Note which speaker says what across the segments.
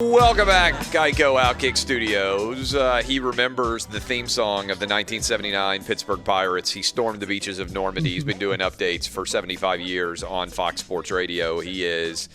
Speaker 1: Welcome back, Geico Outkick Studios. He remembers the theme song of the 1979 Pittsburgh Pirates. He stormed the beaches of Normandy. He's been doing updates for 75 years on Fox Sports Radio. He is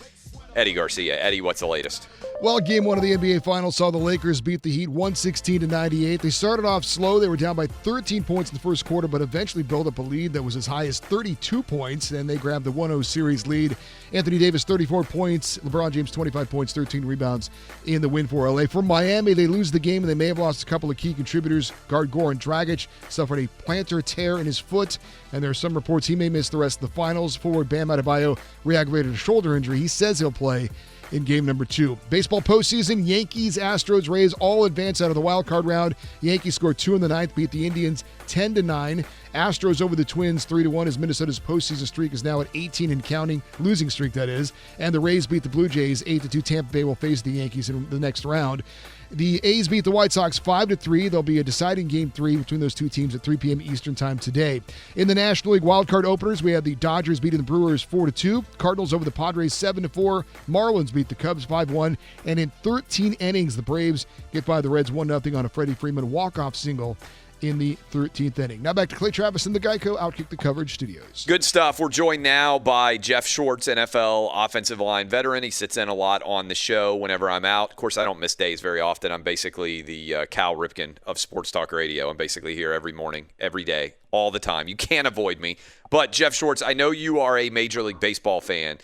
Speaker 1: Eddie Garcia. Eddie, what's the latest?
Speaker 2: Well, Game 1 of the NBA Finals saw the Lakers beat the Heat 116-98. They started off slow. They were down by 13 points in the first quarter, but eventually built up a lead that was as high as 32 points, and they grabbed the 1-0 series lead. Anthony Davis, 34 points. LeBron James, 25 points, 13 rebounds in the win for LA. For Miami, they lose the game, and they may have lost a couple of key contributors. Guard Goran Dragic suffered a plantar tear in his foot, and there are some reports he may miss the rest of the finals. Forward Bam Adebayo re-aggravated a shoulder injury. He says he'll play in game number 2. Baseball postseason, Yankees, Astros, Rays all advance out of the wild card round. Yankees scored 2 in the ninth, beat the Indians 10-9. Astros over the Twins 3-1 as Minnesota's postseason streak is now at 18 and counting, losing streak that is. And the Rays beat the Blue Jays 8-2. Tampa Bay will face the Yankees in the next round. The A's beat the White Sox 5-3. There'll be a deciding Game 3 between those two teams at 3 p.m. Eastern Time today. In the National League wildcard openers, we had the Dodgers beating the Brewers 4-2. Cardinals over the Padres 7-4. Marlins beat the Cubs 5-1. And in 13 innings, the Braves get by the Reds 1-0 on a Freddie Freeman walk-off single in the 13th inning. Now back to Clay Travis in the Geico Outkick the Coverage studios.
Speaker 1: Good stuff. We're joined now by Geoff Schwartz, NFL offensive line veteran. He sits in a lot on the show whenever I'm out. Of course, I don't miss days very often. I'm basically the Cal Ripken of Sports Talk Radio. I'm basically here every morning, every day, all the time. You can't avoid me. But Geoff Schwartz, I know you are a Major League Baseball fan.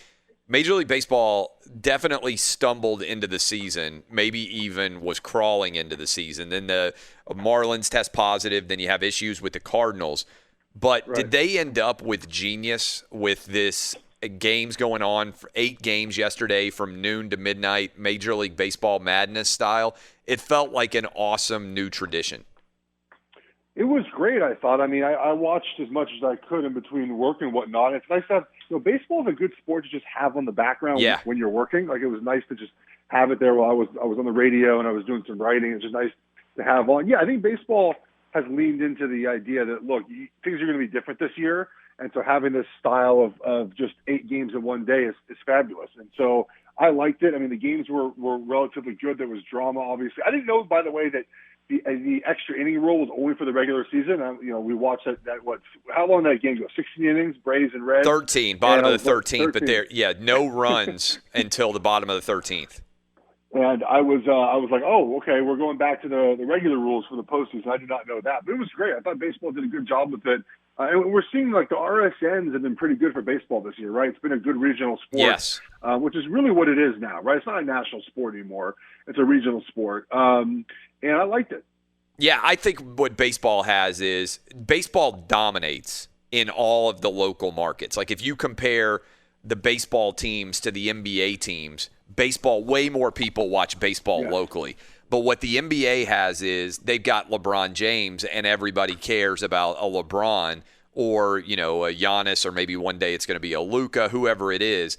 Speaker 1: Major League Baseball definitely stumbled into the season, maybe even was crawling into the season. Then the Marlins test positive, then you have issues with the Cardinals. But right. Did they end up with genius with this games going on for 8 games yesterday from noon to midnight, Major League Baseball Madness style? It felt like an awesome new tradition.
Speaker 3: It was great, I thought. I mean, I watched as much as I could in between work and whatnot. It's nice to have, baseball is a good sport to just have on the background when you're working. Like, it was nice to just have it there while I was on the radio and I was doing some writing. It's just nice to have on. Yeah, I think baseball has leaned into the idea that, look, things are going to be different this year. And so having this style of just 8 games in one day is fabulous. And so I liked it. I mean, the games were relatively good. There was drama, obviously. I didn't know, by the way, that the extra inning rule was only for the regular season. We watched that how long did that game go? 16 innings, Braves and Reds?
Speaker 1: 13, bottom of the 13th, but no runs until the bottom of the 13th.
Speaker 3: And I was like, oh, okay, we're going back to the regular rules for the postseason. I did not know that. But it was great. I thought baseball did a good job with it. And we're seeing, like, the RSNs have been pretty good for baseball this year, right? It's been a good regional sport,
Speaker 1: yes.
Speaker 3: Which is really what it is now, right? It's not a national sport anymore. It's a regional sport. And I liked it.
Speaker 1: Yeah, I think what baseball has is baseball dominates in all of the local markets. Like, if you compare the baseball teams to the NBA teams, baseball, way more people watch baseball locally. But what the NBA has is they've got LeBron James, and everybody cares about a LeBron or, a Giannis, or maybe one day it's going to be a Luka, whoever it is.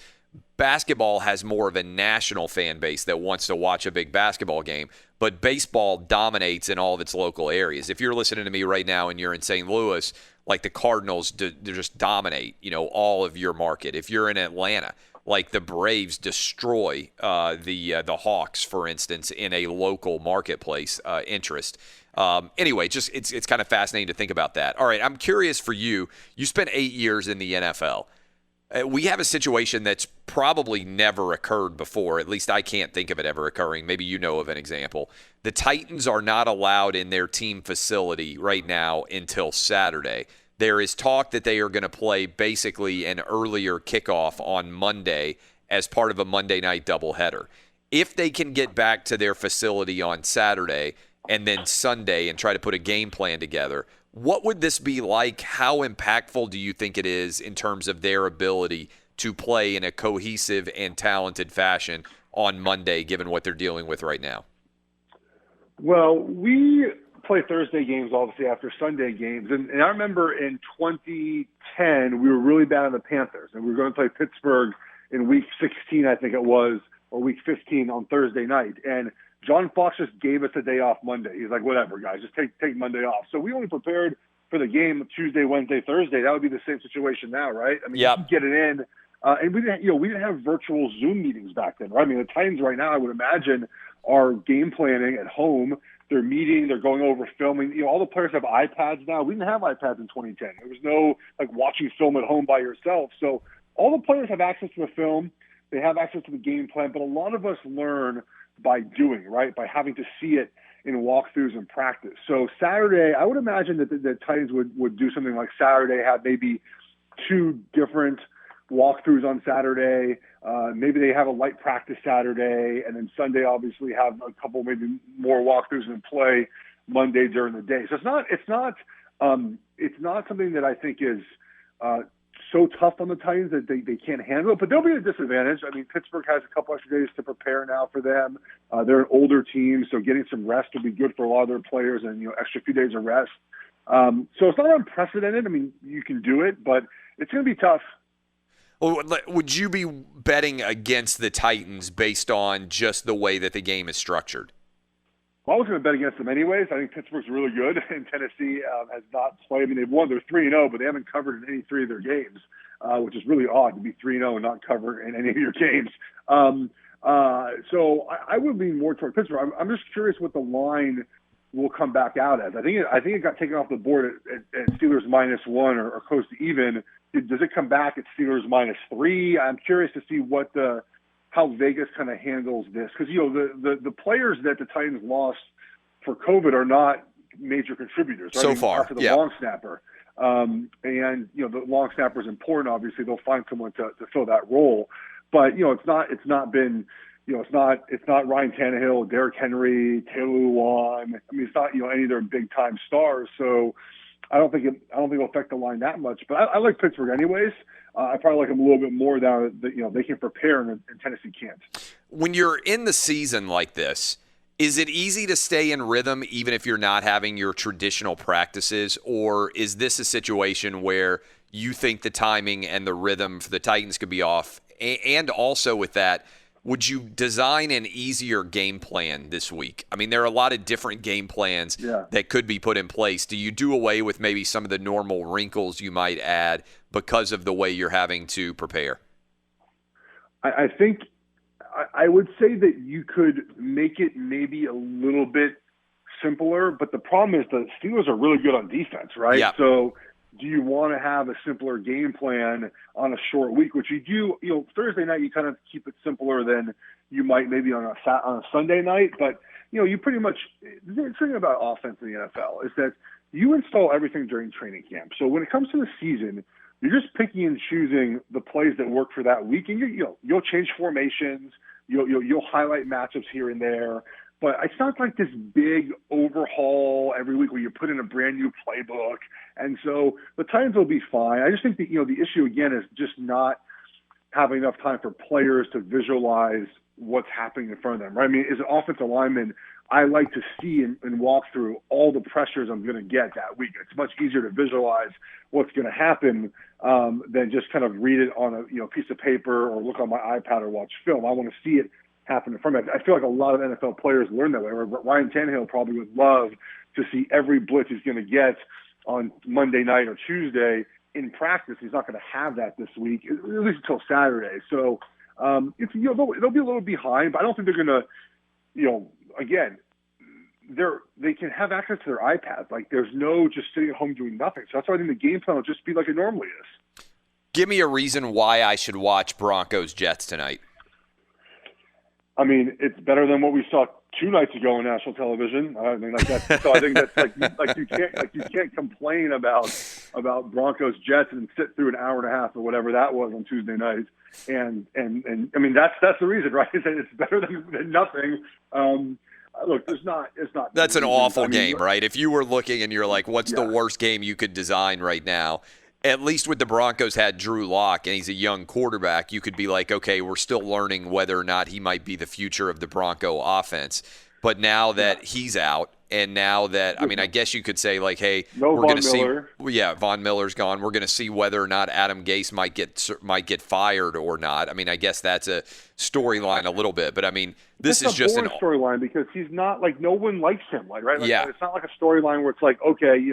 Speaker 1: Basketball has more of a national fan base that wants to watch a big basketball game, but baseball dominates in all of its local areas. If you're listening to me right now and you're in St. Louis, like, the Cardinals they just dominate, all of your market. If you're in Atlanta, like, the Braves destroy the Hawks, for instance, in a local marketplace interest. Anyway, it's kind of fascinating to think about that. All right, I'm curious for you. You spent 8 years in the NFL. We have a situation that's probably never occurred before. At least I can't think of it ever occurring. Maybe you know of an example. The Titans are not allowed in their team facility right now until Saturday. There is talk that they are going to play basically an earlier kickoff on Monday as part of a Monday night doubleheader. If they can get back to their facility on Saturday and then Sunday and try to put a game plan together, what would this be like? How impactful do you think it is in terms of their ability to play in a cohesive and talented fashion on Monday, given what they're dealing with right now?
Speaker 3: Well, we play Thursday games, obviously, after Sunday games. And I remember in 2010, we were really bad on the Panthers. And we were going to play Pittsburgh in week 16, I think it was, or week 15 on Thursday night. And John Fox just gave us a day off Monday. He's like, whatever, guys, just take Monday off. So we only prepared for the game Tuesday, Wednesday, Thursday. That would be the same situation now, right? I mean, you can get it in And we didn't have virtual Zoom meetings back then, right? I mean, the Titans right now, I would imagine, are game planning at home. They're meeting, they're going over filming. All the players have iPads now. We didn't have iPads in 2010. There was no watching film at home by yourself. So all the players have access to the film. They have access to the game plan, but a lot of us learn by doing, right? By having to see it in walkthroughs and practice. So Saturday, I would imagine that the Titans would do something like Saturday, have maybe 2 different walkthroughs on Saturday. Maybe they have a light practice Saturday, and then Sunday obviously have a couple maybe more walkthroughs and play Monday during the day. So it's not something that I think is so tough on the Titans that they can't handle it, but they'll be at a disadvantage. I mean, Pittsburgh has a couple extra days to prepare now for them. They're an older team, so getting some rest will be good for a lot of their players, and extra few days of rest. So it's not unprecedented. I mean, you can do it, but it's going to be tough.
Speaker 1: Well, would you be betting against the Titans based on just the way that the game is structured?
Speaker 3: Well, I was going to bet against them anyways. I think Pittsburgh's really good, and Tennessee has not played. I mean, they've won. They're 3-0, but they haven't covered in any 3 of their games, which is really odd to be 3-0 and not cover in any of your games. So I would lean more toward Pittsburgh. I'm just curious what the line will come back out as. I think it got taken off the board at Steelers -1 or close to even. Does it come back at Steelers -3? I'm curious to see how Vegas kind of handles this, because the players that the Titans lost for COVID are not major contributors. Right?
Speaker 1: So far,
Speaker 3: after the long snapper, and the long snapper is important. Obviously, they'll find someone to fill that role, but it's not been. It's not Ryan Tannehill, Derrick Henry, Taylor Lewan. I mean, it's not any of their big time stars. So I don't think it'll affect the line that much. But I like Pittsburgh anyways. I probably like them a little bit more now that they can prepare and Tennessee can't.
Speaker 1: When you're in the season like this, is it easy to stay in rhythm even if you're not having your traditional practices, or is this a situation where you think the timing and the rhythm for the Titans could be off? And also with that, would you design an easier game plan this week? I mean, there are a lot of different game plans that could be put in place. Do you do away with maybe some of the normal wrinkles you might add because of the way you're having to prepare?
Speaker 3: I think I would say that you could make it maybe a little bit simpler, but the problem is the Steelers are really good on defense, right?
Speaker 1: Yeah.
Speaker 3: So do you want to have a simpler game plan on a short week, which you do, Thursday night, you kind of keep it simpler than you might maybe on a Sunday night. But, you pretty much, the thing about offense in the NFL is that you install everything during training camp. So when it comes to the season, you're just picking and choosing the plays that work for that week. And you'll change formations, you'll highlight matchups here and there. But it's not like this big overhaul every week where you put in a brand new playbook. And so the Titans will be fine. I just think that, the issue again is just not having enough time for players to visualize what's happening in front of them, right? I mean, as an offensive lineman, I like to see and walk through all the pressures I'm going to get that week. It's much easier to visualize what's going to happen than just kind of read it on a piece of paper or look on my iPad or watch film. I want to see it happen in front of me. I feel like a lot of NFL players learn that way. Ryan Tannehill probably would love to see every blitz he's going to get on Monday night or Tuesday in practice. He's not going to have that this week, at least until Saturday. So they'll be a little behind, but I don't think they're going to, again, they can have access to their iPads. Like, there's no just sitting at home doing nothing. So that's why I think the game plan will just be like it normally is.
Speaker 1: Give me a reason why I should watch Broncos-Jets tonight.
Speaker 3: I mean, it's better than what we saw 2 nights ago on national television. I mean, so I think that's you can't complain about Broncos Jets and sit through an hour and a half or whatever that was on Tuesday night. And I mean, that's the reason, right? It's better than nothing. Look, it's not.
Speaker 1: That's an awful game, right? If you were looking and you're like, what's the worst game you could design right now? At least with the Broncos had Drew Lock, and he's a young quarterback, you could be like, okay, we're still learning whether or not he might be the future of the Bronco offense. But now that he's out, and now that, I mean, I guess you could say, like, hey, we're going to see. Yeah, Von Miller's gone. We're going to see whether or not Adam Gase might get fired or not. I mean, I guess that's a storyline a little bit. But, I mean, this is just
Speaker 3: a storyline because he's not, like, no one likes him, right? Like, it's not like a storyline where it's like, okay,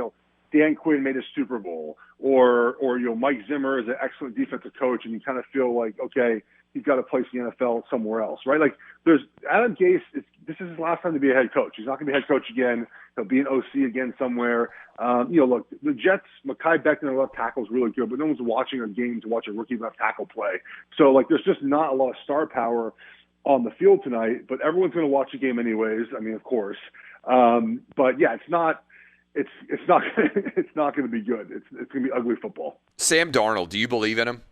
Speaker 3: Dan Quinn made a Super Bowl, or Mike Zimmer is an excellent defensive coach, and you kind of feel like, okay, he's got to place the NFL somewhere else, right? Like, there's Adam Gase. This is his last time to be a head coach. He's not going to be a head coach again. He'll be an OC again somewhere. Look, the Jets, Mekhi Becton, left tackle is really good, but no one's watching a game to watch a rookie left tackle play. So, like, there's just not a lot of star power on the field tonight, but everyone's going to watch the game anyways. I mean, of course. But yeah, it's not going to be good. It's going to be ugly football.
Speaker 1: Sam Darnold, do you believe in him?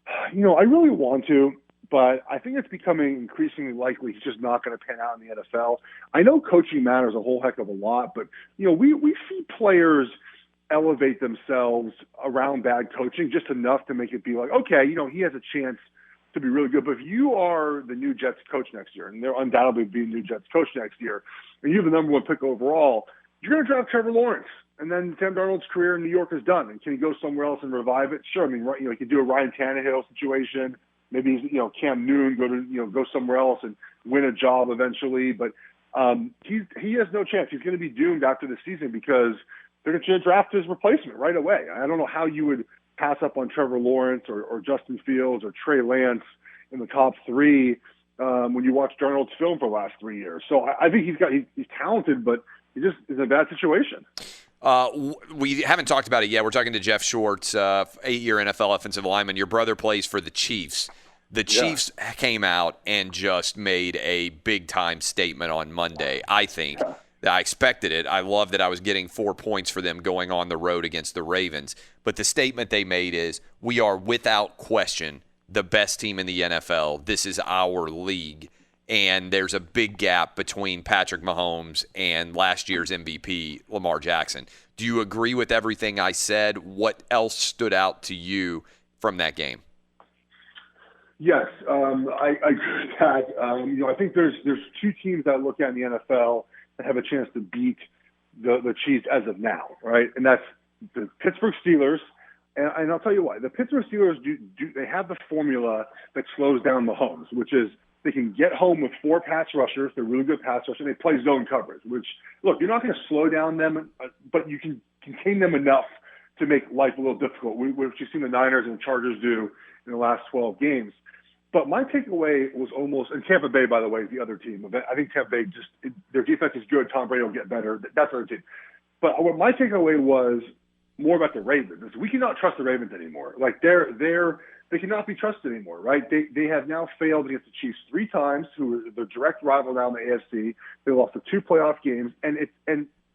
Speaker 3: I really want to, but I think it's becoming increasingly likely he's just not going to pan out in the NFL. I know coaching matters a whole heck of a lot, but we see players elevate themselves around bad coaching just enough to make it be like, okay, he has a chance to be really good. But if you are the new Jets coach next year, and they'll undoubtedly be the new Jets coach next year, and you have the number one pick overall, you're going to draft Trevor Lawrence. And then Sam Darnold's career in New York is done. And can he go somewhere else and revive it? Sure. I mean, he could do a Ryan Tannehill situation. Maybe he's, Cam Newton, go somewhere else and win a job eventually. But he has no chance. He's going to be doomed after the season because they're going to draft his replacement right away. I don't know how you would pass up on Trevor Lawrence or Justin Fields or Trey Lance in the top three when you watch Darnold's film for the last 3 years. So I think he's talented, but he just is in a bad situation.
Speaker 1: We haven't talked about it yet. We're talking to Geoff Schwartz, 8-year NFL offensive lineman. Your brother plays for the Chiefs. The Chiefs came out and just made a big-time statement on Monday, I think. I expected it. I love that I was getting 4 points for them going on the road against the Ravens. But the statement they made is, we are without question the best team in the NFL. This is our league. And there's a big gap between Patrick Mahomes and last year's MVP, Lamar Jackson. Do you agree with everything I said? What else stood out to you from that game?
Speaker 3: Yes, I agree with that. I think there's two teams that I look at in the NFL that have a chance to beat the Chiefs as of now, right? And that's the Pittsburgh Steelers. And I'll tell you why. The Pittsburgh Steelers they have the formula that slows down Mahomes, which is they can get home with 4 pass rushers. They're really good pass rushers. And they play zone coverage, which, look, you're not going to slow down them, but you can contain them enough to make life a little difficult, which you've seen the Niners and the Chargers do in the last 12 games. But my takeaway was almost – and Tampa Bay, by the way, is the other team. I think Tampa Bay their defense is good. Tom Brady will get better. That's the other team. But what my takeaway was more about the Ravens is we cannot trust the Ravens anymore. Like, they cannot be trusted anymore, right? They have now failed against the Chiefs 3 times, who are the direct rival now in the AFC. They lost the 2 playoff games, and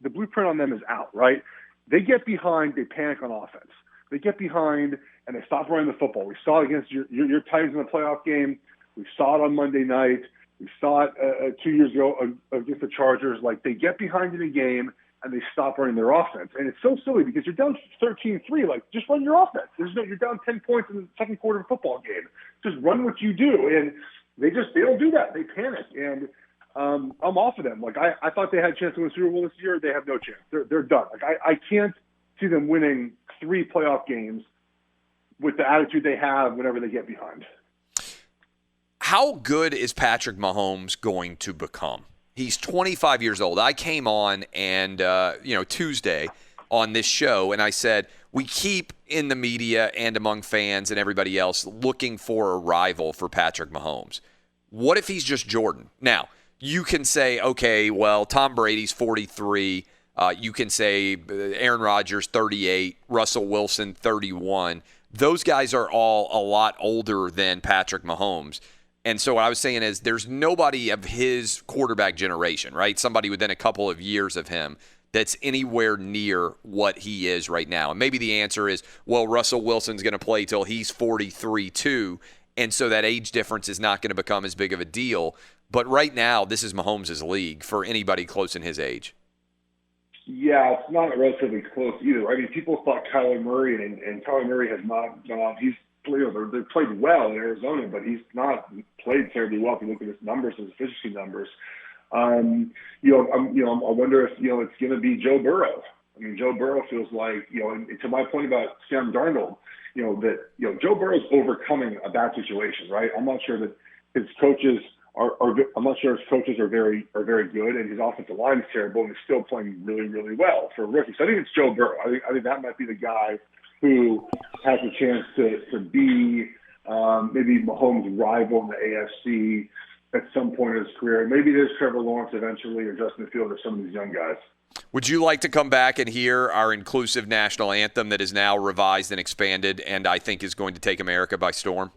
Speaker 3: the blueprint on them is out, right? They get behind, they panic on offense. They get behind, and they stop running the football. We saw it against your Titans in the playoff game. We saw it on Monday night. We saw it 2 years ago against the Chargers. Like, they get behind in a game, and they stop running their offense. And it's so silly because you're down 13-3. Like, just run your offense. You're down 10 points in the second quarter of a football game. Just run what you do. And they don't do that. They panic. And I'm off of them. Like, I thought they had a chance to win the Super Bowl this year. They have no chance. They're done. Like, I can't see them winning 3 playoff games with the attitude they have whenever they get behind.
Speaker 1: How good is Patrick Mahomes going to become? He's 25 years old. I came on and, Tuesday on this show, and I said, we keep in the media and among fans and everybody else looking for a rival for Patrick Mahomes. What if he's just Jordan? Now, you can say, okay, well, Tom Brady's 43. You can say Aaron Rodgers, 38, Russell Wilson, 31. Those guys are all a lot older than Patrick Mahomes. And so what I was saying is there's nobody of his quarterback generation, right? Somebody within a couple of years of him that's anywhere near what he is right now. And maybe the answer is, well, Russell Wilson's going to play till he's 43 too, and so that age difference is not going to become as big of a deal. But right now, this is Mahomes' league for anybody close in his age.
Speaker 3: Yeah, it's not relatively close either. I mean, people thought Kyler Murray, and Kyler Murray has not – they've played well in Arizona, but he's not played terribly well if you look at his numbers, his efficiency numbers. I wonder if, it's going to be Joe Burrow. I mean, Joe Burrow feels like, and to my point about Sam Darnold, Joe Burrow's overcoming a bad situation, right? I'm not sure that his coaches I'm not sure his coaches are very good, and his offensive line is terrible, and he's still playing really, really well for a rookie. So I think it's Joe Burrow. I think that might be the guy who has a chance to be maybe Mahomes' rival in the AFC at some point in his career. Maybe there's Trevor Lawrence eventually, or Justin Fields, or some of these young guys.
Speaker 1: Would you like to come back and hear our inclusive national anthem that is now revised and expanded, and I think is going to take America by storm?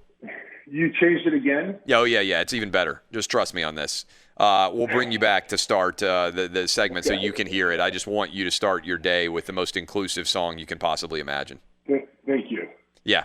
Speaker 3: You changed it again?
Speaker 1: Oh, yeah. It's even better. Just trust me on this. We'll bring you back to start the segment so you can hear it. I just want you to start your day with the most inclusive song you can possibly imagine.